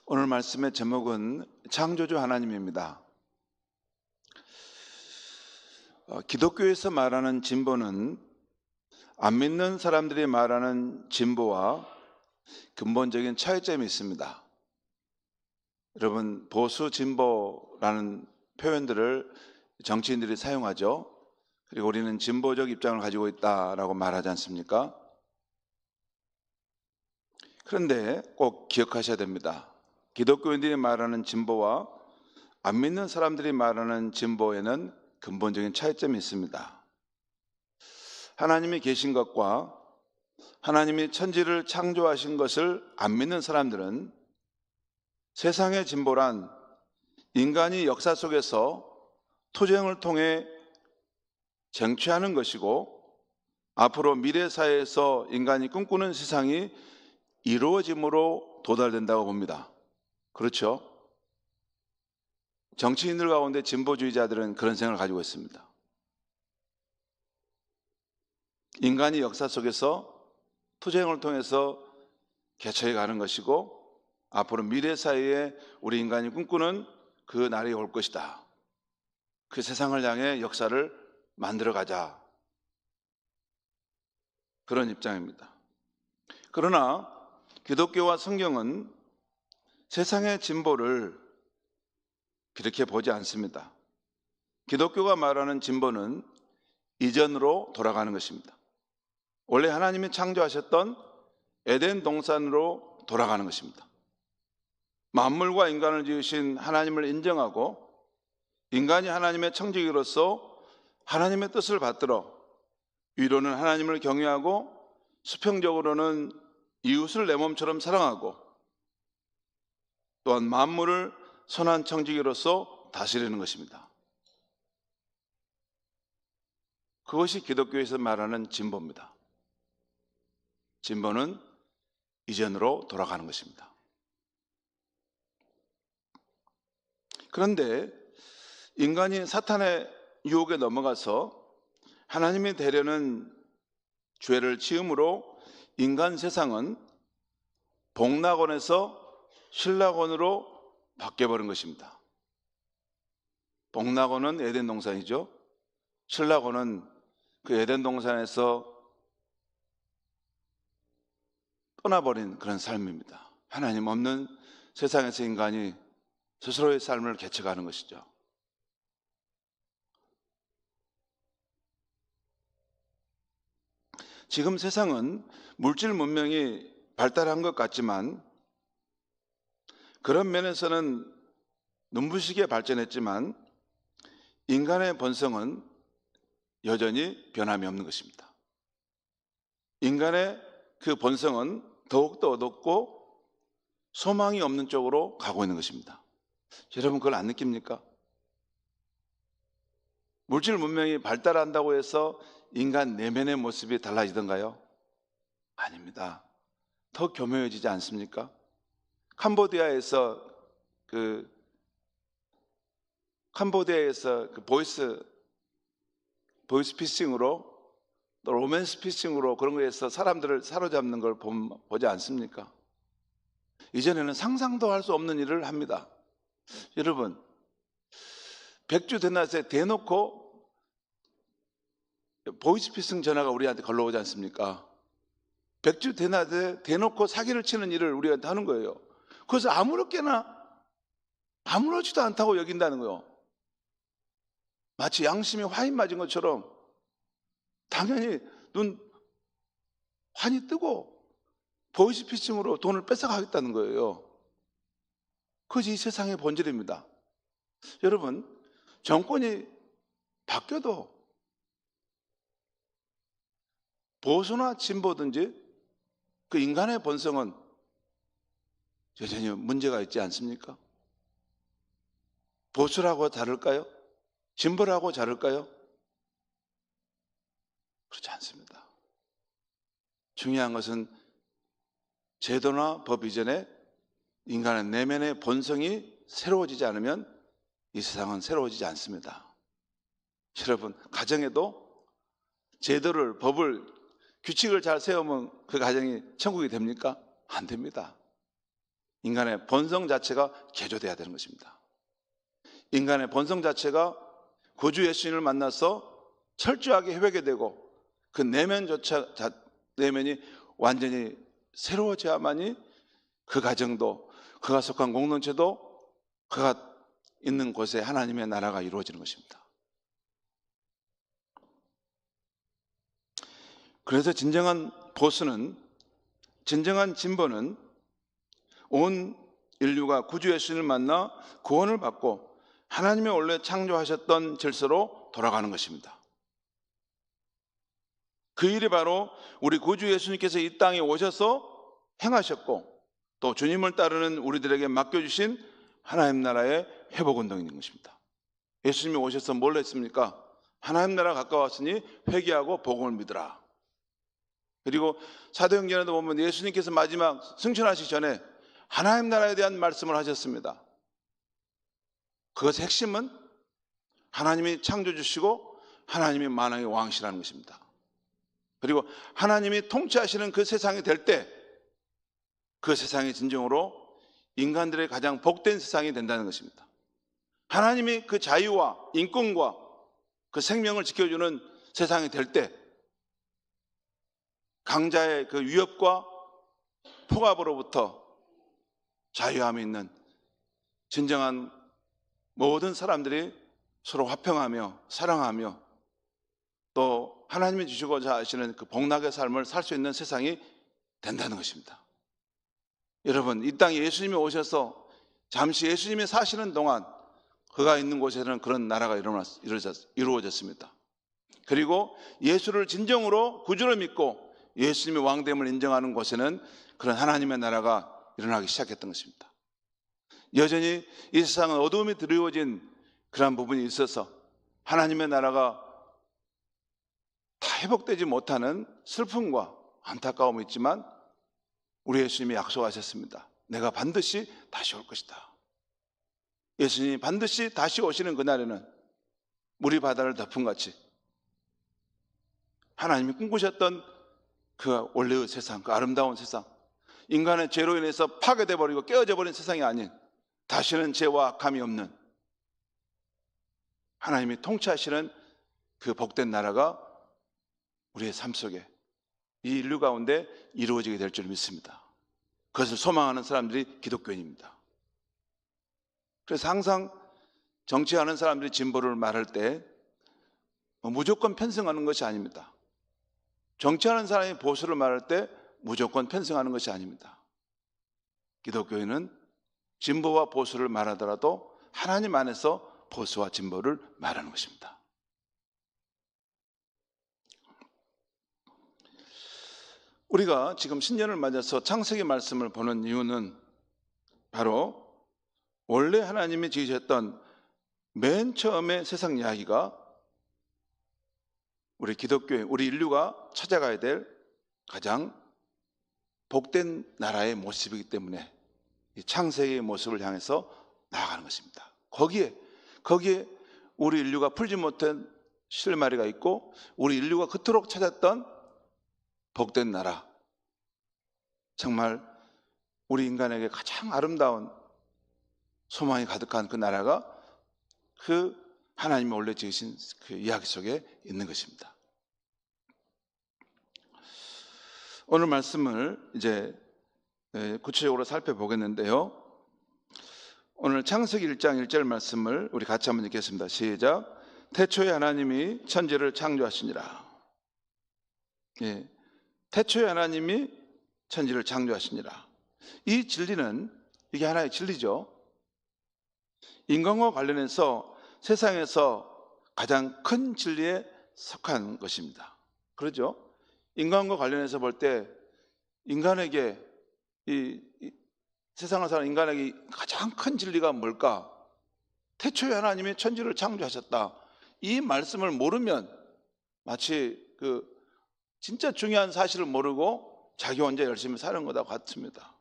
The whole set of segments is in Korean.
오늘 말씀의 제목은 창조주 하나님입니다. 기독교에서 말하는 진보는 안 믿는 사람들이 말하는 진보와 근본적인 차이점이 있습니다. 여러분, 보수 진보라는 표현들을 정치인들이 사용하죠. 그리고 우리는 진보적 입장을 가지고 있다라고 말하지 않습니까? 그런데 꼭 기억하셔야 됩니다. 기독교인들이 말하는 진보와 안 믿는 사람들이 말하는 진보에는 근본적인 차이점이 있습니다. 하나님이 계신 것과 하나님이 천지를 창조하신 것을 안 믿는 사람들은 세상의 진보란 인간이 역사 속에서 투쟁을 통해 쟁취하는 것이고, 앞으로 미래 사회에서 인간이 꿈꾸는 세상이 이루어짐으로 도달된다고 봅니다. 그렇죠? 정치인들 가운데 진보주의자들은 그런 생각을 가지고 있습니다. 인간이 역사 속에서 투쟁을 통해서 개척해 가는 것이고, 앞으로 미래 사회에 우리 인간이 꿈꾸는 그 날이 올 것이다. 그 세상을 향해 역사를 만들어 가자. 그런 입장입니다. 그러나 기독교와 성경은 세상의 진보를 그렇게 보지 않습니다. 기독교가 말하는 진보는 이전으로 돌아가는 것입니다. 원래 하나님이 창조하셨던 에덴 동산으로 돌아가는 것입니다. 만물과 인간을 지으신 하나님을 인정하고 인간이 하나님의 청지기로서 하나님의 뜻을 받들어 위로는 하나님을 경외하고 수평적으로는 이웃을 내 몸처럼 사랑하고 또한 만물을 선한 청지기로서 다스리는 것입니다. 그것이 기독교에서 말하는 진보입니다. 진보는 이전으로 돌아가는 것입니다. 그런데 인간이 사탄의 유혹에 넘어가서 하나님이 되려는 죄를 지음으로 인간 세상은 복락원에서 신락원으로 바뀌어버린 것입니다. 복락원은 에덴 동산이죠. 신락원은 그 에덴 동산에서 떠나버린 그런 삶입니다. 하나님 없는 세상에서 인간이 스스로의 삶을 개척하는 것이죠. 지금 세상은 물질 문명이 발달한 것 같지만 그런 면에서는 눈부시게 발전했지만 인간의 본성은 여전히 변함이 없는 것입니다. 인간의 그 본성은 더욱더 어둡고 소망이 없는 쪽으로 가고 있는 것입니다. 여러분 그걸 안 느낍니까? 물질 문명이 발달한다고 해서 인간 내면의 모습이 달라지던가요? 아닙니다. 더 교묘해지지 않습니까? 캄보디아에서 그 보이스 피싱으로 또 로맨스 피싱으로 그런 거에서 사람들을 사로잡는 걸 보지 않습니까? 이전에는 상상도 할 수 없는 일을 합니다. 여러분, 백주 대낮에 대놓고 보이스 피싱 전화가 우리한테 걸러오지 않습니까? 백주 대낮에 대놓고 사기를 치는 일을 우리한테 하는 거예요. 그래서 아무렇지도 않다고 여긴다는 거예요. 마치 양심이 화인 맞은 것처럼 당연히 환히 뜨고 보이스피싱으로 돈을 뺏어가겠다는 거예요. 그것이 이 세상의 본질입니다. 여러분, 정권이 바뀌어도 보수나 진보든지 그 인간의 본성은 여전히 문제가 있지 않습니까? 보수라고 다를까요? 진보라고 다를까요? 그렇지 않습니다. 중요한 것은 제도나 법 이전에 인간의 내면의 본성이 새로워지지 않으면 이 세상은 새로워지지 않습니다. 여러분, 가정에도 제도를, 법을, 규칙을 잘 세우면 그 가정이 천국이 됩니까? 안 됩니다. 인간의 본성 자체가 개조돼야 되는 것입니다. 인간의 본성 자체가 구주 예수님을 만나서 철저하게 회복이 되고 그 내면이 완전히 새로워져야만이 그 가정도, 그가 속한 공동체도, 그가 있는 곳에 하나님의 나라가 이루어지는 것입니다. 그래서 진정한 보수는, 진정한 진보는 온 인류가 구주 예수님을 만나 구원을 받고 하나님의 원래 창조하셨던 질서로 돌아가는 것입니다. 그 일이 바로 우리 구주 예수님께서 이 땅에 오셔서 행하셨고 또 주님을 따르는 우리들에게 맡겨주신 하나님 나라의 회복운동인 것입니다. 예수님이 오셔서 뭘 했습니까? 하나님 나라가 가까웠으니 회개하고 복음을 믿으라. 그리고 사도행전에도 보면 예수님께서 마지막 승천하시기 전에 하나님 나라에 대한 말씀을 하셨습니다. 그것의 핵심은 하나님이 창조주시고 하나님이 만왕의 왕이시라는 것입니다. 그리고 하나님이 통치하시는 그 세상이 될 때 그 세상이 진정으로 인간들의 가장 복된 세상이 된다는 것입니다. 하나님이 그 자유와 인권과 그 생명을 지켜주는 세상이 될 때 강자의 그 위협과 폭압으로부터 자유함이 있는 진정한 모든 사람들이 서로 화평하며 사랑하며 또 하나님이 주시고자 하시는 그 복락의 삶을 살 수 있는 세상이 된다는 것입니다. 여러분, 이 땅에 예수님이 오셔서 잠시 예수님이 사시는 동안 그가 있는 곳에는 그런 나라가 이루어졌습니다. 그리고 예수를 진정으로 구주로 믿고 예수님의 왕됨을 인정하는 곳에는 그런 하나님의 나라가 일어나기 시작했던 것입니다. 여전히 이 세상은 어두움이 드리워진 그런 부분이 있어서 하나님의 나라가 다 회복되지 못하는 슬픔과 안타까움이 있지만 우리 예수님이 약속하셨습니다. 내가 반드시 다시 올 것이다. 예수님이 반드시 다시 오시는 그날에는 물이 바다를 덮음같이 하나님이 꿈꾸셨던 그 원래의 세상, 그 아름다운 세상, 인간의 죄로 인해서 파괴돼 버리고 깨어져 버린 세상이 아닌 다시는 죄와 악함이 없는 하나님이 통치하시는 그 복된 나라가 우리의 삶 속에 이 인류 가운데 이루어지게 될 줄 믿습니다. 그것을 소망하는 사람들이 기독교인입니다. 그래서 항상 정치하는 사람들이 진보를 말할 때 무조건 편승하는 것이 아닙니다. 정치하는 사람이 보수를 말할 때 무조건 편승하는 것이 아닙니다. 기독교인은 진보와 보수를 말하더라도 하나님 안에서 보수와 진보를 말하는 것입니다. 우리가 지금 신년을 맞아서 창세기 말씀을 보는 이유는 바로 원래 하나님이 지으셨던 맨 처음의 세상 이야기가 우리 기독교인, 우리 인류가 찾아가야 될 가장 복된 나라의 모습이기 때문에 이 창세기의 모습을 향해서 나아가는 것입니다. 거기에 우리 인류가 풀지 못한 실마리가 있고 우리 인류가 그토록 찾았던 복된 나라, 정말 우리 인간에게 가장 아름다운 소망이 가득한 그 나라가 그 하나님이 원래 지으신 그 이야기 속에 있는 것입니다. 오늘 말씀을 이제 구체적으로 살펴보겠는데요. 오늘 창세기 1장 1절 말씀을 우리 같이 한번 읽겠습니다. 시작. 태초에 하나님이 천지를 창조하시니라. 예, 태초에 하나님이 천지를 창조하시니라. 이 진리는, 이게 하나의 진리죠. 인간과 관련해서 세상에서 가장 큰 진리에 속한 것입니다. 그렇죠? 인간과 관련해서 볼 때 인간에게 이 세상을 사는 인간에게 가장 큰 진리가 뭘까? 태초에 하나님이 천지를 창조하셨다. 이 말씀을 모르면 마치 진짜 중요한 사실을 모르고 자기 혼자 열심히 사는 것과 같습니다.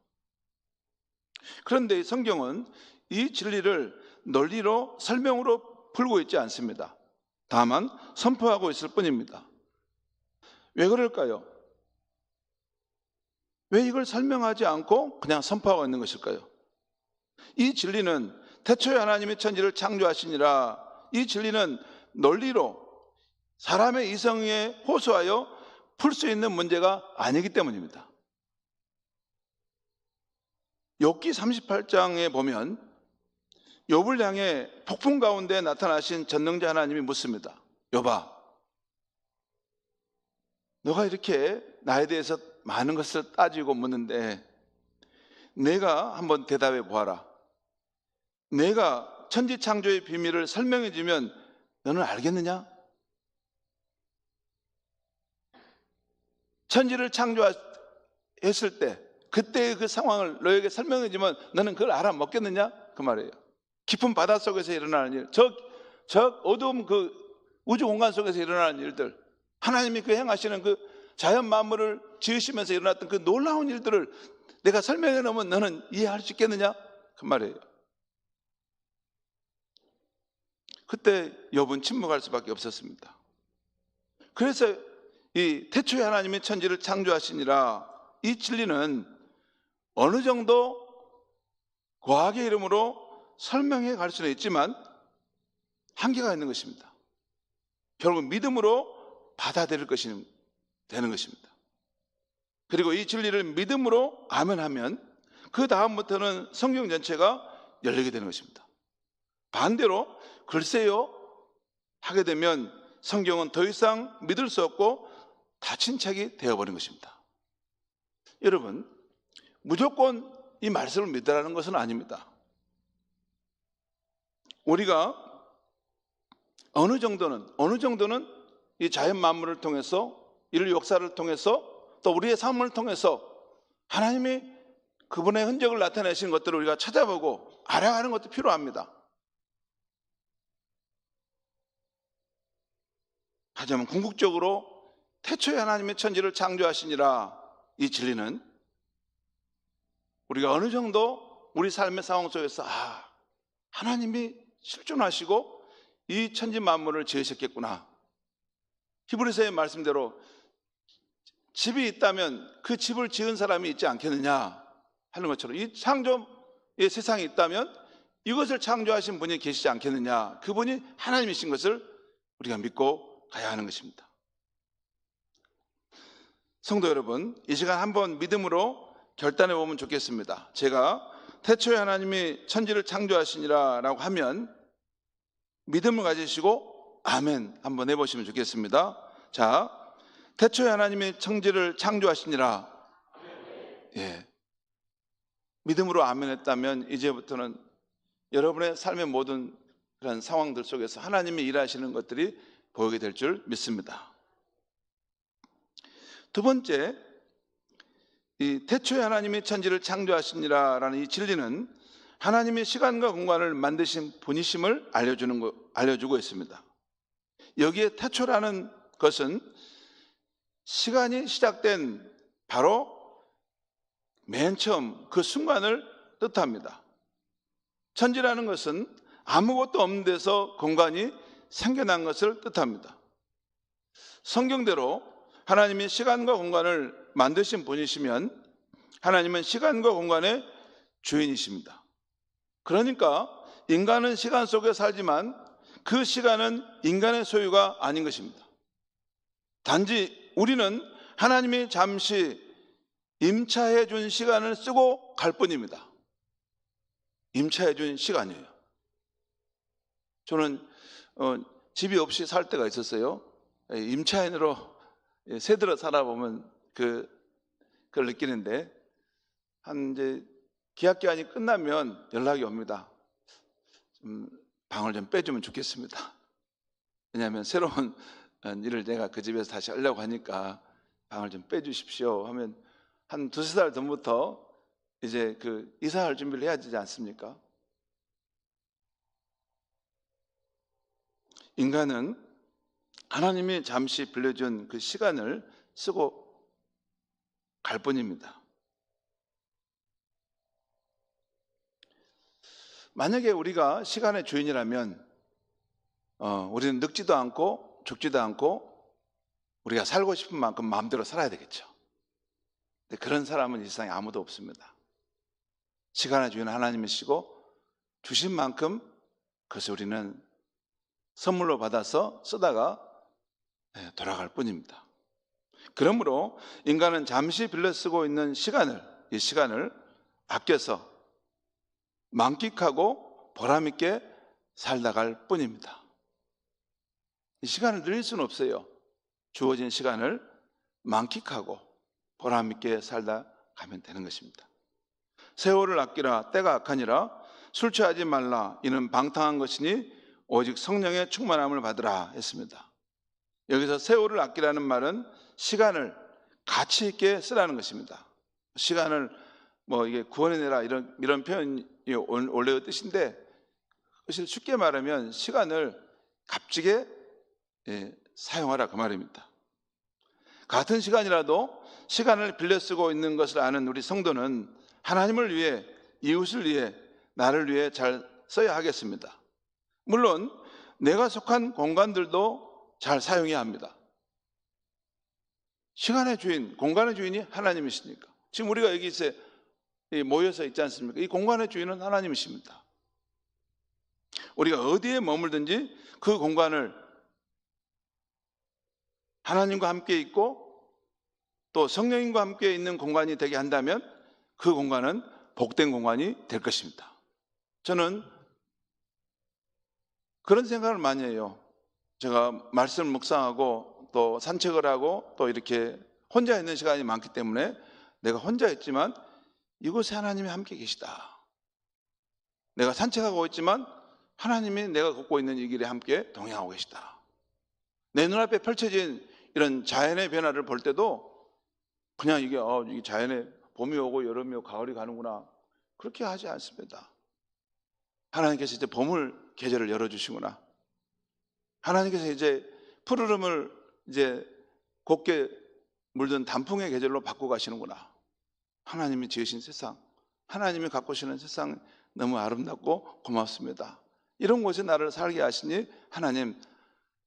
그런데 성경은 이 진리를 논리로 설명으로 풀고 있지 않습니다. 다만 선포하고 있을 뿐입니다. 왜 그럴까요? 왜 이걸 설명하지 않고 그냥 선포하고 있는 것일까요? 이 진리는 태초에 하나님이 천지를 창조하시니라, 이 진리는 논리로 사람의 이성에 호소하여 풀 수 있는 문제가 아니기 때문입니다. 욥기 38장에 보면 욥을 향해 폭풍 가운데 나타나신 전능자 하나님이 묻습니다. 욥아, 너가 이렇게 나에 대해서 많은 것을 따지고 묻는데 내가 한번 대답해 보아라. 내가 천지 창조의 비밀을 설명해 주면 너는 알겠느냐? 천지를 창조했을 때 그때의 그 상황을 너에게 설명해 주면 너는 그걸 알아먹겠느냐? 그 말이에요. 깊은 바다 속에서 일어나는 일, 저 어두운 그 우주 공간 속에서 일어나는 일들, 하나님이 그 행하시는 그 자연 만물을 지으시면서 일어났던 그 놀라운 일들을 내가 설명해 놓으면 너는 이해할 수 있겠느냐? 그 말이에요. 그때 욥은 침묵할 수밖에 없었습니다. 그래서 이 태초에 하나님이 천지를 창조하시니라, 이 진리는 어느 정도 과학의 이름으로 설명해 갈 수는 있지만 한계가 있는 것입니다. 결국 믿음으로 받아들일 것이 되는 것입니다. 그리고 이 진리를 믿음으로 아멘하면 그 다음부터는 성경 전체가 열리게 되는 것입니다. 반대로 글쎄요 하게 되면 성경은 더 이상 믿을 수 없고 닫힌 책이 되어버린 것입니다. 여러분, 무조건 이 말씀을 믿으라는 것은 아닙니다. 우리가 어느 정도는 이 자연 만물을 통해서, 인류 역사를 통해서, 또 우리의 삶을 통해서 하나님이 그분의 흔적을 나타내신 것들을 우리가 찾아보고 알아가는 것도 필요합니다. 하지만 궁극적으로 태초에 하나님의 천지를 창조하시니라, 이 진리는 우리가 어느 정도 우리 삶의 상황 속에서 하나님이 실존하시고 이 천지 만물을 지으셨겠구나. 히브리서의 말씀대로 집이 있다면 그 집을 지은 사람이 있지 않겠느냐 하는 것처럼, 이 창조의 세상이 있다면 이것을 창조하신 분이 계시지 않겠느냐, 그분이 하나님이신 것을 우리가 믿고 가야 하는 것입니다. 성도 여러분, 이 시간 한번 믿음으로 결단해 보면 좋겠습니다. 제가 태초에 하나님이 천지를 창조하시니라 라고 하면 믿음을 가지시고 아멘 한번 해보시면 좋겠습니다. 자, 태초에 하나님이 천지를 창조하시니라. 예. 믿음으로 아멘 했다면 이제부터는 여러분의 삶의 모든 그런 상황들 속에서 하나님이 일하시는 것들이 보이게 될 줄 믿습니다. 두 번째, 이 태초에 하나님이 천지를 창조하시니라 라는 이 진리는 하나님이 시간과 공간을 만드신 분이심을 알려주고 있습니다. 여기에 태초라는 것은 시간이 시작된 바로 맨 처음 그 순간을 뜻합니다. 천지라는 것은 아무것도 없는 데서 공간이 생겨난 것을 뜻합니다. 성경대로 하나님이 시간과 공간을 만드신 분이시면 하나님은 시간과 공간의 주인이십니다. 그러니까 인간은 시간 속에 살지만 그 시간은 인간의 소유가 아닌 것입니다. 단지 우리는 하나님이 잠시 임차해 준 시간을 쓰고 갈 뿐입니다. 임차해 준 시간이에요. 저는 집이 없이 살 때가 있었어요. 임차인으로 새들어 살아보면 그걸 느끼는데, 이제 계약 기간이 끝나면 연락이 옵니다. 방을 좀 빼주면 좋겠습니다. 왜냐하면 새로운 일을 내가 그 집에서 다시 하려고 하니까 방을 좀 빼주십시오 하면 한 두세 달 전부터 이제 이사할 준비를 해야 되지 않습니까? 인간은 하나님이 잠시 빌려준 그 시간을 쓰고 갈 뿐입니다. 만약에 우리가 시간의 주인이라면 우리는 늙지도 않고 죽지도 않고 우리가 살고 싶은 만큼 마음대로 살아야 되겠죠. 근데 그런 사람은 이 세상에 아무도 없습니다. 시간의 주인 하나님이시고 주신 만큼 그것을 우리는 선물로 받아서 쓰다가 돌아갈 뿐입니다. 그러므로 인간은 잠시 빌려 쓰고 있는 이 시간을 아껴서 만끽하고 보람있게 살다 갈 뿐입니다. 이 시간을 늘릴 수는 없어요. 주어진 시간을 만끽하고 보람있게 살다 가면 되는 것입니다. 세월을 아끼라 때가 악하니라 술 취하지 말라 이는 방탕한 것이니 오직 성령의 충만함을 받으라 했습니다. 여기서 세월을 아끼라는 말은 시간을 가치 있게 쓰라는 것입니다. 시간을 이게 구원해내라 이런 표현이 원래의 뜻인데, 사실 쉽게 말하면 시간을 값지게 사용하라 그 말입니다. 같은 시간이라도 시간을 빌려 쓰고 있는 것을 아는 우리 성도는 하나님을 위해, 이웃을 위해, 나를 위해 잘 써야 하겠습니다. 물론 내가 속한 공간들도 잘 사용해야 합니다. 시간의 주인, 공간의 주인이 하나님이시니까. 지금 우리가 여기 모여서 있지 않습니까? 이 공간의 주인은 하나님이십니다. 우리가 어디에 머물든지 그 공간을 하나님과 함께 있고 또 성령님과 함께 있는 공간이 되게 한다면 그 공간은 복된 공간이 될 것입니다. 저는 그런 생각을 많이 해요. 제가 말씀을 묵상하고 또 산책을 하고 또 이렇게 혼자 있는 시간이 많기 때문에 내가 혼자 있지만 이곳에 하나님이 함께 계시다. 내가 산책하고 있지만 하나님이 내가 걷고 있는 이 길에 함께 동행하고 계시다. 내 눈앞에 펼쳐진 이런 자연의 변화를 볼 때도 그냥 이게 자연에 봄이 오고 여름이 오고 가을이 가는구나, 그렇게 하지 않습니다. 하나님께서 이제 봄을 계절을 열어주시구나, 하나님께서 이제 푸르름을 이제 곱게 물든 단풍의 계절로 바꿔 가시는구나. 하나님이 지으신 세상, 하나님이 갖고 오시는 세상 너무 아름답고 고맙습니다. 이런 곳에 나를 살게 하시니 하나님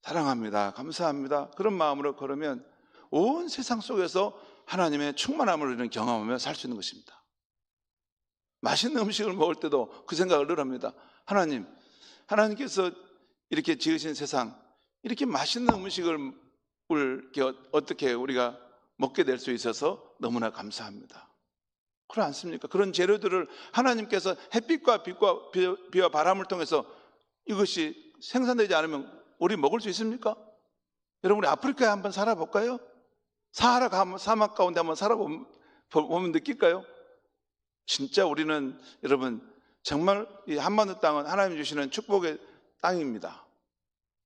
사랑합니다, 감사합니다. 그런 마음으로 걸으면 온 세상 속에서 하나님의 충만함을 우리는 경험하며 살 수 있는 것입니다. 맛있는 음식을 먹을 때도 그 생각을 늘 합니다. 하나님께서 이렇게 지으신 세상, 이렇게 맛있는 음식을 어떻게 우리가 먹게 될 수 있어서 너무나 감사합니다. 그렇지 않습니까? 그런 재료들을 하나님께서 햇빛과 빛과 비와 바람을 통해서 이것이 생산되지 않으면 우리 먹을 수 있습니까? 여러분, 우리 아프리카에 한번 살아볼까요? 사하라 사막 가운데 한번 살아보면 느낄까요? 진짜 우리는 여러분 정말 이 한반도 땅은 하나님 주시는 축복의 땅입니다.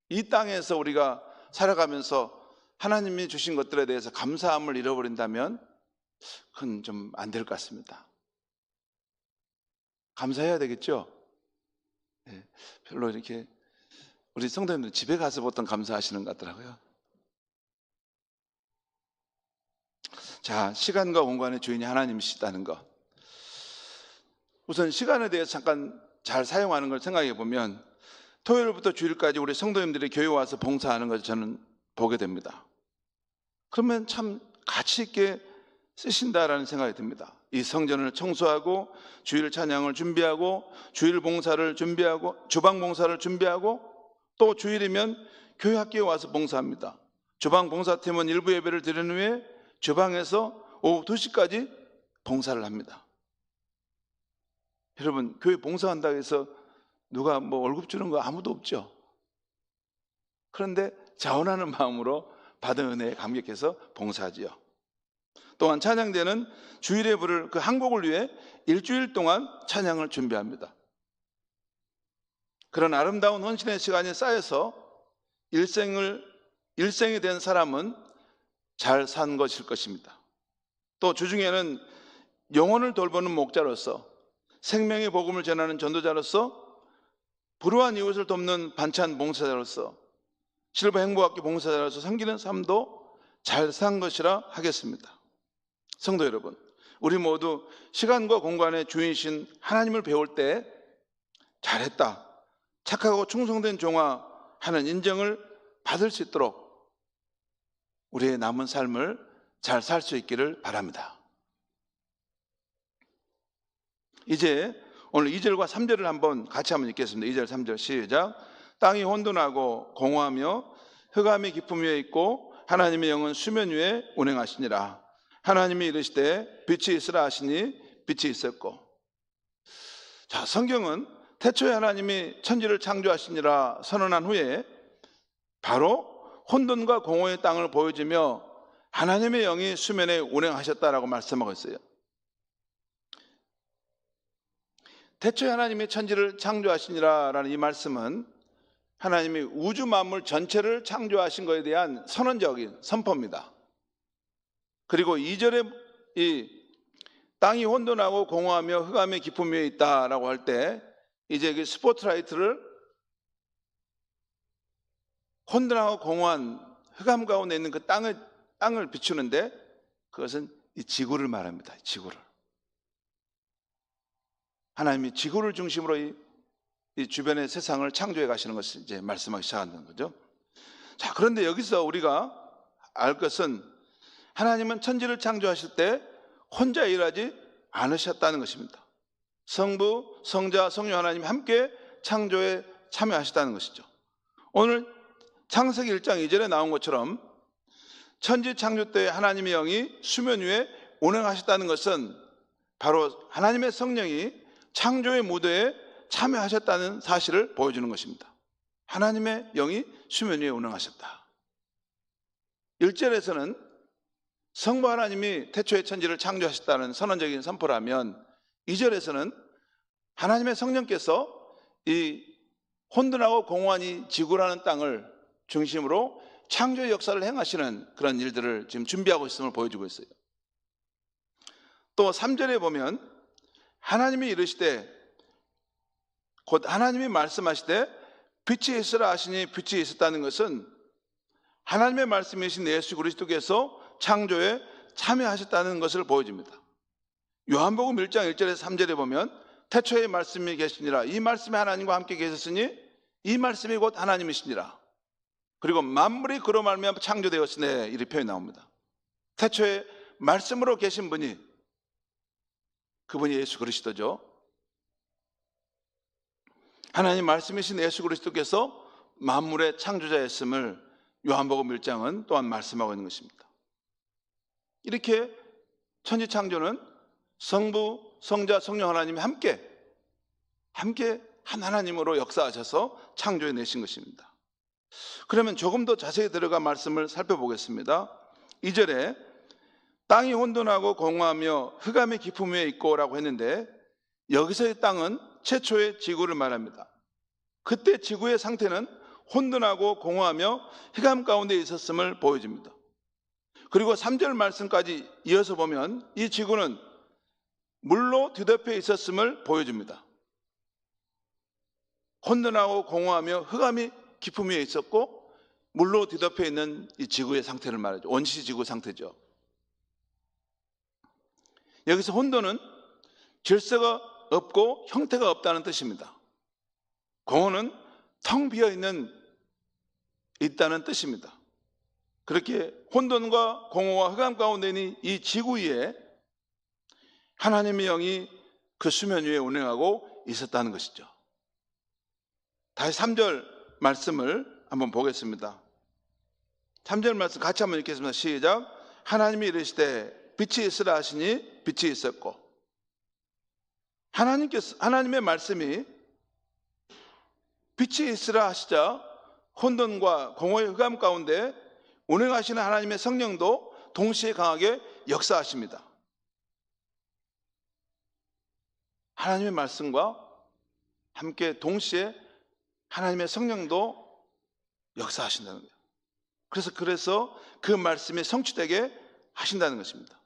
이 땅에서 우리가 살아가면서 하나님이 주신 것들에 대해서 감사함을 잃어버린다면 그건 좀 안 될 것 같습니다. 감사해야 되겠죠? 네, 별로 이렇게 우리 성도님들 집에 가서 보통 감사하시는 것 같더라고요. 자, 시간과 공간의 주인이 하나님이시다는 것. 우선 시간에 대해서 잠깐 잘 사용하는 걸 생각해 보면 토요일부터 주일까지 우리 성도님들이 교회 와서 봉사하는 것을 저는 보게 됩니다. 그러면 참 가치 있게 쓰신다라는 생각이 듭니다. 이 성전을 청소하고 주일 찬양을 준비하고 주일 봉사를 준비하고 주방 봉사를 준비하고 또 주일이면 교회 학교에 와서 봉사합니다. 주방 봉사팀은 일부 예배를 드린 후에 주방에서 오후 2시까지 봉사를 합니다. 여러분, 교회 봉사한다고 해서 누가 월급 주는 거 아무도 없죠. 그런데 자원하는 마음으로 받은 은혜에 감격해서 봉사하지요. 또한 찬양대는 주일에 부를 그 한 곡을 위해 일주일 동안 찬양을 준비합니다. 그런 아름다운 헌신의 시간이 쌓여서 일생이 된 사람은 잘 산 것일 것입니다. 또 주중에는 영혼을 돌보는 목자로서, 생명의 복음을 전하는 전도자로서, 불우한 이웃을 돕는 반찬 봉사자로서, 실버 행복학교 봉사자로서 섬기는 삶도 잘 산 것이라 하겠습니다. 성도 여러분, 우리 모두 시간과 공간의 주인이신 하나님을 배울 때 잘했다, 착하고 충성된 종아 하는 인정을 받을 수 있도록 우리의 남은 삶을 잘 살 수 있기를 바랍니다. 이제 오늘 2절과 3절을 같이 한번 읽겠습니다. 2절 3절 시작. 땅이 혼돈하고 공허하며 흑암이 깊음 위에 있고 하나님의 영은 수면 위에 운행하시니라. 하나님이 이르시되 빛이 있으라 하시니 빛이 있었고. 자, 성경은 태초에 하나님이 천지를 창조하시니라 선언한 후에 바로 혼돈과 공허의 땅을 보여주며 하나님의 영이 수면에 운행하셨다라고 말씀하고 있어요. 태초에 하나님이 천지를 창조하시니라라는 이 말씀은 하나님이 우주 만물 전체를 창조하신 것에 대한 선언적인 선포입니다. 그리고 2절에 이 땅이 혼돈하고 공허하며 흑암의 깊음 위에 있다라고 할 때 이제 그 스포트라이트를 혼돈하고 공허한 흑암 가운데 있는 그 땅을 비추는데 그것은 이 지구를 말합니다. 지구를. 하나님이 지구를 중심으로 이 주변의 세상을 창조해 가시는 것을 이제 말씀하기 시작한다는 거죠. 자, 그런데 여기서 우리가 알 것은 하나님은 천지를 창조하실 때 혼자 일하지 않으셨다는 것입니다. 성부, 성자, 성령 하나님이 함께 창조에 참여하셨다는 것이죠. 오늘 창세기 1장 2절에 나온 것처럼 천지 창조 때 하나님의 영이 수면 위에 운행하셨다는 것은 바로 하나님의 성령이 창조의 무대에 참여하셨다는 사실을 보여주는 것입니다. 하나님의 영이 수면 위에 운행하셨다. 1절에서는 성부 하나님이 태초에 천지를 창조하셨다는 선언적인 선포라면 2절에서는 하나님의 성령께서 이 혼돈하고 공허한 이 지구라는 땅을 중심으로 창조의 역사를 행하시는 그런 일들을 지금 준비하고 있음을 보여주고 있어요. 또 3절에 보면 하나님이 이르시되 곧 하나님이 말씀하시되 빛이 있으라 하시니 빛이 있었다는 것은 하나님의 말씀이신 예수 그리스도께서 창조에 참여하셨다는 것을 보여줍니다. 요한복음 1장 1절에서 3절에 보면 태초에 말씀이 계시니라. 이 말씀이 하나님과 함께 계셨으니 이 말씀이 곧 하나님이시니라. 그리고 만물이 그로 말미암아 창조되었으네, 이렇게 표현이 나옵니다. 태초에 말씀으로 계신 분이 그분이 예수 그리스도죠. 하나님 말씀이신 예수 그리스도께서 만물의 창조자였음을 요한복음 1장은 또한 말씀하고 있는 것입니다. 이렇게 천지 창조는 성부, 성자, 성령 하나님이 함께 한 하나님으로 역사하셔서 창조해 내신 것입니다. 그러면 조금 더 자세히 들어가 말씀을 살펴보겠습니다. 2절에 땅이 혼돈하고 공허하며 흑암의 깊음 위에 있고 라고 했는데 여기서의 땅은 최초의 지구를 말합니다. 그때 지구의 상태는 혼돈하고 공허하며 흑암 가운데 있었음을 보여줍니다. 그리고 3절 말씀까지 이어서 보면 이 지구는 물로 뒤덮여 있었음을 보여줍니다. 혼돈하고 공허하며 흑암이 깊음 위에 있었고 물로 뒤덮여 있는 이 지구의 상태를 말하죠. 원시 지구 상태죠. 여기서 혼돈은 질서가 없고 형태가 없다는 뜻입니다. 공허는 텅 비어 있다는 뜻입니다. 그렇게 혼돈과 공허와 흑암 가운데 있는 이 지구 위에 하나님의 영이 그 수면 위에 운행하고 있었다는 것이죠. 다시 3절 말씀을 한번 보겠습니다. 3절 말씀 같이 한번 읽겠습니다. 시작. 하나님이 이르시되 빛이 있으라 하시니 빛이 있었고. 하나님의 말씀이 빛이 있으라 하시자 혼돈과 공허의 흑암 가운데 운행하시는 하나님의 성령도 동시에 강하게 역사하십니다. 하나님의 말씀과 함께 동시에 하나님의 성령도 역사하신다는 거예요. 그래서 그 말씀이 성취되게 하신다는 것입니다.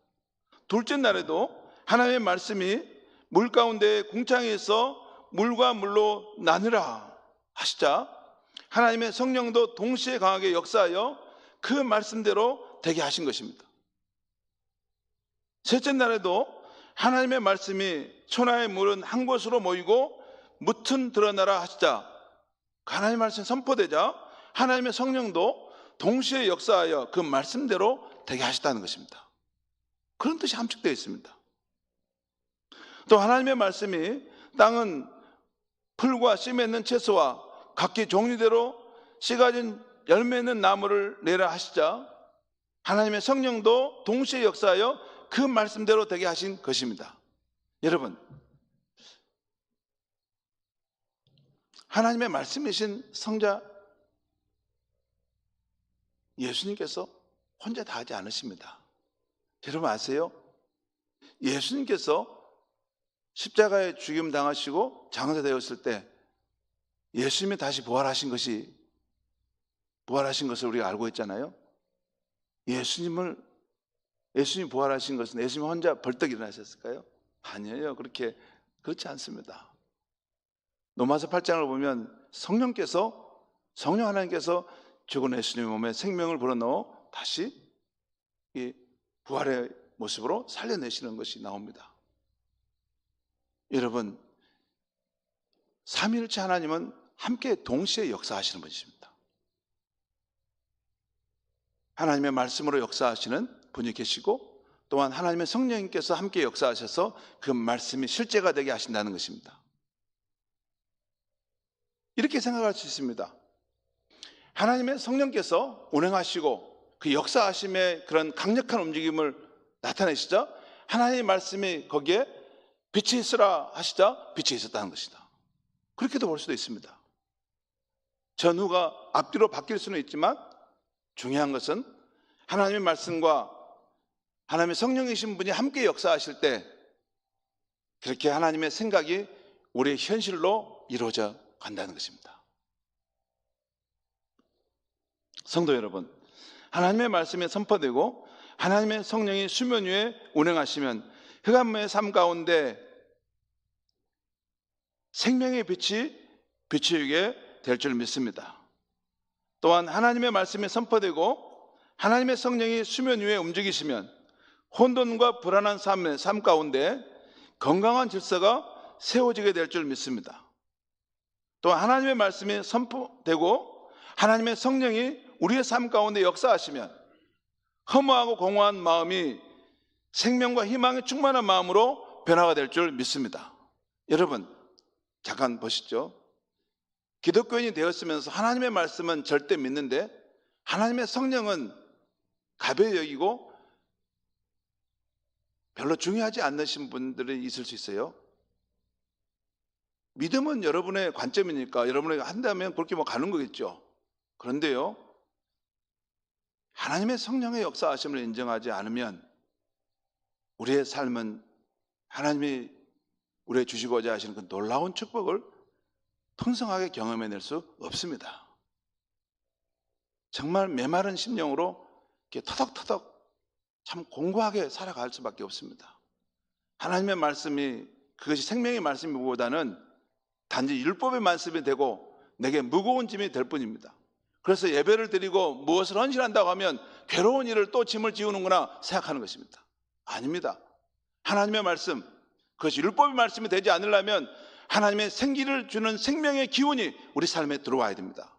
둘째 날에도 하나님의 말씀이 물 가운데 궁창에서 물과 물로 나누라 하시자 하나님의 성령도 동시에 강하게 역사하여 그 말씀대로 되게 하신 것입니다. 셋째 날에도 하나님의 말씀이 천하의 물은 한 곳으로 모이고 무튼 드러나라 하시자 하나님의 말씀이 선포되자 하나님의 성령도 동시에 역사하여 그 말씀대로 되게 하셨다는 것입니다. 그런 뜻이 함축되어 있습니다. 또 하나님의 말씀이 땅은 풀과 씨 맺는 채소와 각기 종류대로 씨 가진 열매 있는 나무를 내라 하시자 하나님의 성령도 동시에 역사하여 그 말씀대로 되게 하신 것입니다. 여러분, 하나님의 말씀이신 성자 예수님께서 혼자 다 하지 않으십니다. 여러분 아세요? 예수님께서 십자가에 죽임 당하시고 장사되었을 때 예수님이 다시 부활하신 것을 우리가 알고 있잖아요. 예수님이 부활하신 것은 예수님 혼자 벌떡 일어나셨을까요? 아니에요. 그렇지 않습니다. 로마서 8장을 보면 성령 하나님께서 죽은 예수님의 몸에 생명을 불어넣어 다시 이 부활의 모습으로 살려내시는 것이 나옵니다. 여러분, 삼위일체 하나님은 함께 동시에 역사하시는 분이십니다. 하나님의 말씀으로 역사하시는 분이 계시고 또한 하나님의 성령님께서 함께 역사하셔서 그 말씀이 실제가 되게 하신다는 것입니다. 이렇게 생각할 수 있습니다. 하나님의 성령께서 운행하시고 그 역사하심의 그런 강력한 움직임을 나타내시자 하나님의 말씀이 거기에 빛이 있으라 하시자 빛이 있었다는 것이다. 그렇게도 볼 수도 있습니다. 전후가 앞뒤로 바뀔 수는 있지만 중요한 것은 하나님의 말씀과 하나님의 성령이신 분이 함께 역사하실 때 그렇게 하나님의 생각이 우리의 현실로 이루어져 간다는 것입니다. 성도 여러분, 하나님의 말씀이 선포되고 하나님의 성령이 수면 위에 운행하시면 흑암의 삶 가운데 생명의 빛이 비추게 될 줄 믿습니다. 또한 하나님의 말씀이 선포되고 하나님의 성령이 수면 위에 움직이시면 혼돈과 불안한 삶 가운데 건강한 질서가 세워지게 될 줄 믿습니다. 또 하나님의 말씀이 선포되고 하나님의 성령이 우리의 삶 가운데 역사하시면 허무하고 공허한 마음이 생명과 희망이 충만한 마음으로 변화가 될 줄 믿습니다. 여러분, 잠깐 보시죠. 기독교인이 되었으면서 하나님의 말씀은 절대 믿는데 하나님의 성령은 가벼이 여기고 별로 중요하지 않으신 분들이 있을 수 있어요. 믿음은 여러분의 관점이니까 여러분이 한다면 그렇게 가는 거겠죠. 그런데요, 하나님의 성령의 역사하심을 인정하지 않으면 우리의 삶은 하나님이 우리에게 주시고자 하시는 그 놀라운 축복을 풍성하게 경험해낼 수 없습니다. 정말 메마른 심령으로 이렇게 터덕터덕 참 공고하게 살아갈 수밖에 없습니다. 하나님의 말씀이 그것이 생명의 말씀이보다는 단지 율법의 말씀이 되고 내게 무거운 짐이 될 뿐입니다. 그래서 예배를 드리고 무엇을 헌신한다고 하면 괴로운 일을 또 짐을 지우는구나 생각하는 것입니다. 아닙니다. 하나님의 말씀, 그것이 율법의 말씀이 되지 않으려면 하나님의 생기를 주는 생명의 기운이 우리 삶에 들어와야 됩니다.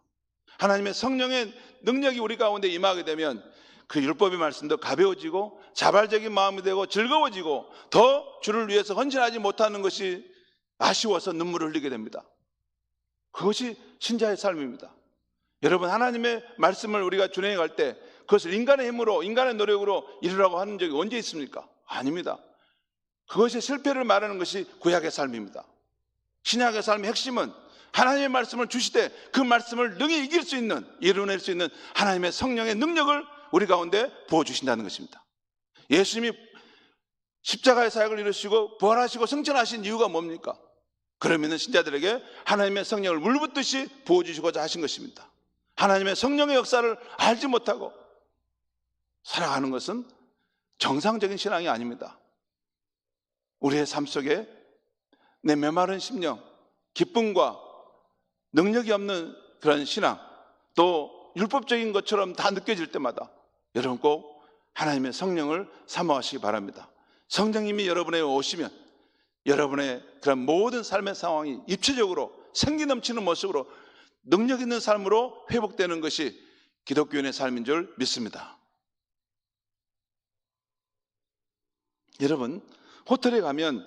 하나님의 성령의 능력이 우리 가운데 임하게 되면 그 율법의 말씀도 가벼워지고 자발적인 마음이 되고 즐거워지고 더 주를 위해서 헌신하지 못하는 것이 아쉬워서 눈물을 흘리게 됩니다. 그것이 신자의 삶입니다. 여러분, 하나님의 말씀을 우리가 준행해 갈 때 그것을 인간의 힘으로, 인간의 노력으로 이루라고 하는 적이 언제 있습니까? 아닙니다. 그것이 실패를 말하는 것이 구약의 삶입니다. 신약의 삶의 핵심은 하나님의 말씀을 주시되 그 말씀을 능히 이길 수 있는, 이뤄낼 수 있는 하나님의 성령의 능력을 우리 가운데 부어주신다는 것입니다. 예수님이 십자가의 사역을 이루시고 부활하시고 승천하신 이유가 뭡니까? 그러면 신자들에게 하나님의 성령을 물붓듯이 부어주시고자 하신 것입니다. 하나님의 성령의 역사를 알지 못하고 살아가는 것은 정상적인 신앙이 아닙니다. 우리의 삶 속에 내 메마른 심령, 기쁨과 능력이 없는 그런 신앙, 또 율법적인 것처럼 다 느껴질 때마다 여러분 꼭 하나님의 성령을 사모하시기 바랍니다. 성령님이 여러분에게 오시면 여러분의 그런 모든 삶의 상황이 입체적으로 생기 넘치는 모습으로 능력 있는 삶으로 회복되는 것이 기독교인의 삶인 줄 믿습니다. 여러분, 호텔에 가면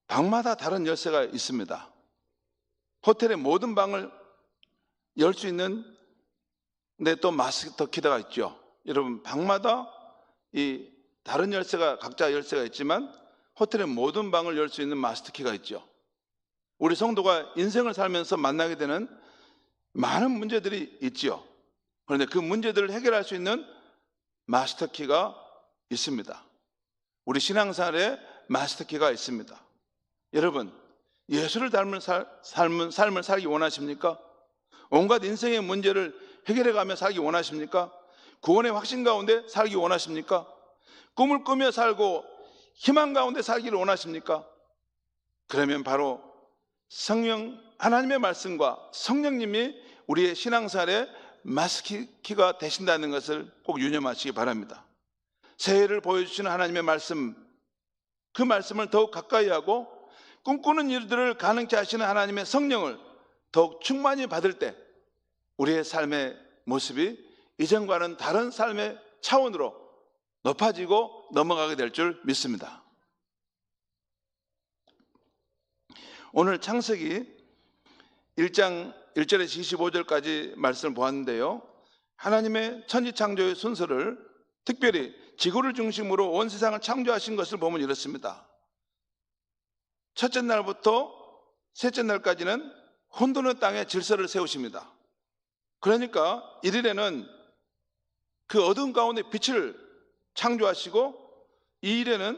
방마다 다른 열쇠가 있습니다. 호텔의 모든 방을 열 수 있는 또 마스터 키가 있죠. 여러분, 방마다 이 다른 열쇠가, 각자 열쇠가 있지만 호텔의 모든 방을 열 수 있는 마스터 키가 있죠. 우리 성도가 인생을 살면서 만나게 되는 많은 문제들이 있지요. 그런데 그 문제들을 해결할 수 있는 마스터 키가 있습니다. 우리 신앙생활에 마스터 키가 있습니다. 여러분, 예수를 닮은 삶을 살기 원하십니까? 온갖 인생의 문제를 해결해가며 살기 원하십니까? 구원의 확신 가운데 살기 원하십니까? 꿈을 꾸며 살고 희망 가운데 살기를 원하십니까? 그러면 바로 성령, 하나님의 말씀과 성령님이 우리의 신앙생활의 마스터키가 되신다는 것을 꼭 유념하시기 바랍니다. 새해를 보여주시는 하나님의 말씀, 그 말씀을 더욱 가까이 하고 꿈꾸는 일들을 가능케 하시는 하나님의 성령을 더욱 충만히 받을 때 우리의 삶의 모습이 이전과는 다른 삶의 차원으로 높아지고 넘어가게 될 줄 믿습니다. 오늘 창세기 1장 1절에서 25절까지 말씀을 보았는데요, 하나님의 천지창조의 순서를 특별히 지구를 중심으로 온 세상을 창조하신 것을 보면 이렇습니다. 첫째 날부터 셋째 날까지는 혼돈의 땅에 질서를 세우십니다. 그러니까 1일에는 그 어두운 가운데 빛을 창조하시고 2일에는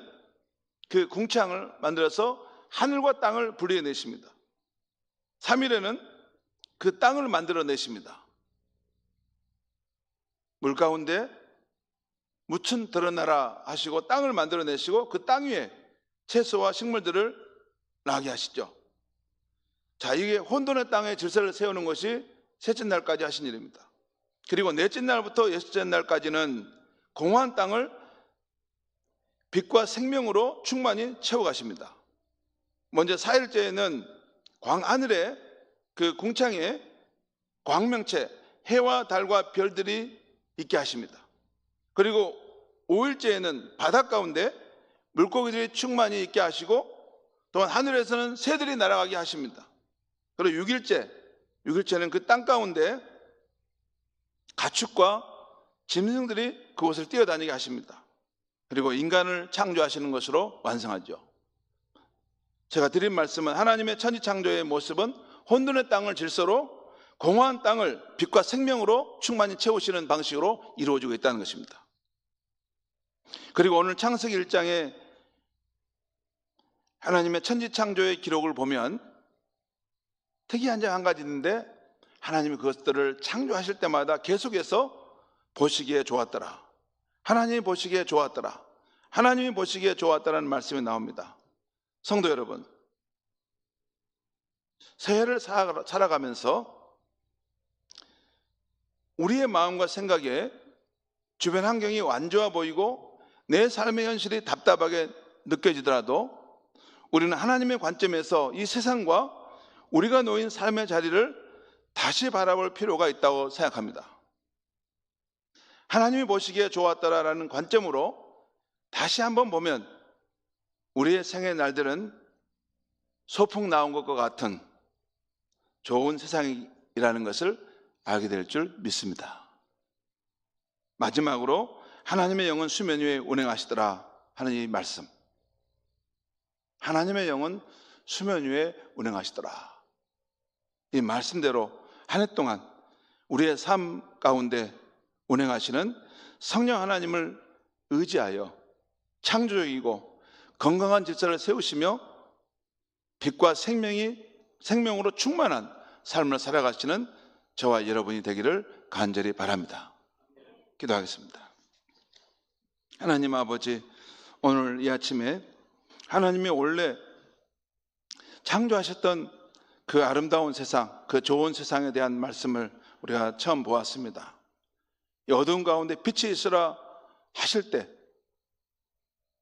그 궁창을 만들어서 하늘과 땅을 분리해내십니다. 3일에는 그 땅을 만들어내십니다. 물 가운데 묻힌 드러나라 하시고 땅을 만들어내시고 그 땅 위에 채소와 식물들을 나게 하시죠. 자, 이게 혼돈의 땅에 질서를 세우는 것이 셋째 날까지 하신 일입니다. 그리고 넷째 날부터 여섯째 날까지는 공허한 땅을 빛과 생명으로 충만히 채워가십니다. 먼저 4일째에는 광하늘에 그 궁창에 광명체, 해와 달과 별들이 있게 하십니다. 그리고 5일째에는 바닷 가운데 물고기들이 충만히 있게 하시고 또한 하늘에서는 새들이 날아가게 하십니다. 그리고 6일째는 그 땅 가운데 가축과 짐승들이 그곳을 뛰어다니게 하십니다. 그리고 인간을 창조하시는 것으로 완성하죠. 제가 드린 말씀은 하나님의 천지창조의 모습은 혼돈의 땅을 질서로, 공허한 땅을 빛과 생명으로 충만히 채우시는 방식으로 이루어지고 있다는 것입니다. 그리고 오늘 창세기 1장에 하나님의 천지창조의 기록을 보면 특이한 점 한 가지 있는데, 하나님이 그것들을 창조하실 때마다 계속해서 보시기에 좋았더라, 하나님이 보시기에 좋았더라, 하나님이 보시기에 좋았다라는 말씀이 나옵니다. 성도 여러분, 새해를 살아가면서 우리의 마음과 생각에 주변 환경이 완조해 보이고 내 삶의 현실이 답답하게 느껴지더라도 우리는 하나님의 관점에서 이 세상과 우리가 놓인 삶의 자리를 다시 바라볼 필요가 있다고 생각합니다. 하나님이 보시기에 좋았더라라는 관점으로 다시 한번 보면 우리의 생의 날들은 소풍 나온 것과 같은 좋은 세상이라는 것을 알게 될 줄 믿습니다. 마지막으로 하나님의 영은 수면 위에 운행하시더라 하는 이 말씀, 하나님의 영은 수면 위에 운행하시더라, 이 말씀대로 한 해 동안 우리의 삶 가운데 운행하시는 성령 하나님을 의지하여 창조적이고 건강한 질서를 세우시며 빛과 생명으로 충만한 삶을 살아가시는 저와 여러분이 되기를 간절히 바랍니다. 기도하겠습니다. 하나님 아버지, 오늘 이 아침에 하나님이 원래 창조하셨던 그 아름다운 세상, 그 좋은 세상에 대한 말씀을 우리가 처음 보았습니다. 이 어두운 가운데 빛이 있으라 하실 때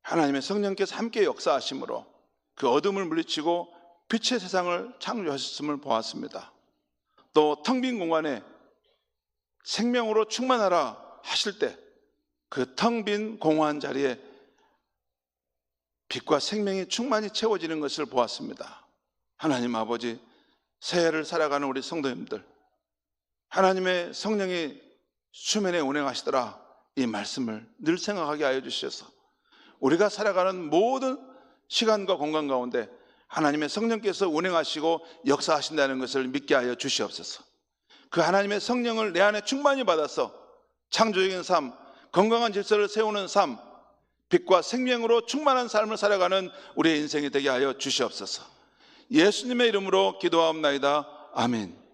하나님의 성령께서 함께 역사하심으로 그 어둠을 물리치고 빛의 세상을 창조하셨음을 보았습니다. 또 텅 빈 공간에 생명으로 충만하라 하실 때 그 텅 빈 공허한 자리에 빛과 생명이 충만히 채워지는 것을 보았습니다. 하나님 아버지, 새해를 살아가는 우리 성도님들, 하나님의 성령이 수면에 운행하시더라, 이 말씀을 늘 생각하게 하여 주셔서 우리가 살아가는 모든 시간과 공간 가운데 하나님의 성령께서 운행하시고 역사하신다는 것을 믿게 하여 주시옵소서. 그 하나님의 성령을 내 안에 충만히 받아서 창조적인 삶, 건강한 질서를 세우는 삶, 빛과 생명으로 충만한 삶을 살아가는 우리의 인생이 되게 하여 주시옵소서. 예수님의 이름으로 기도하옵나이다. 아멘.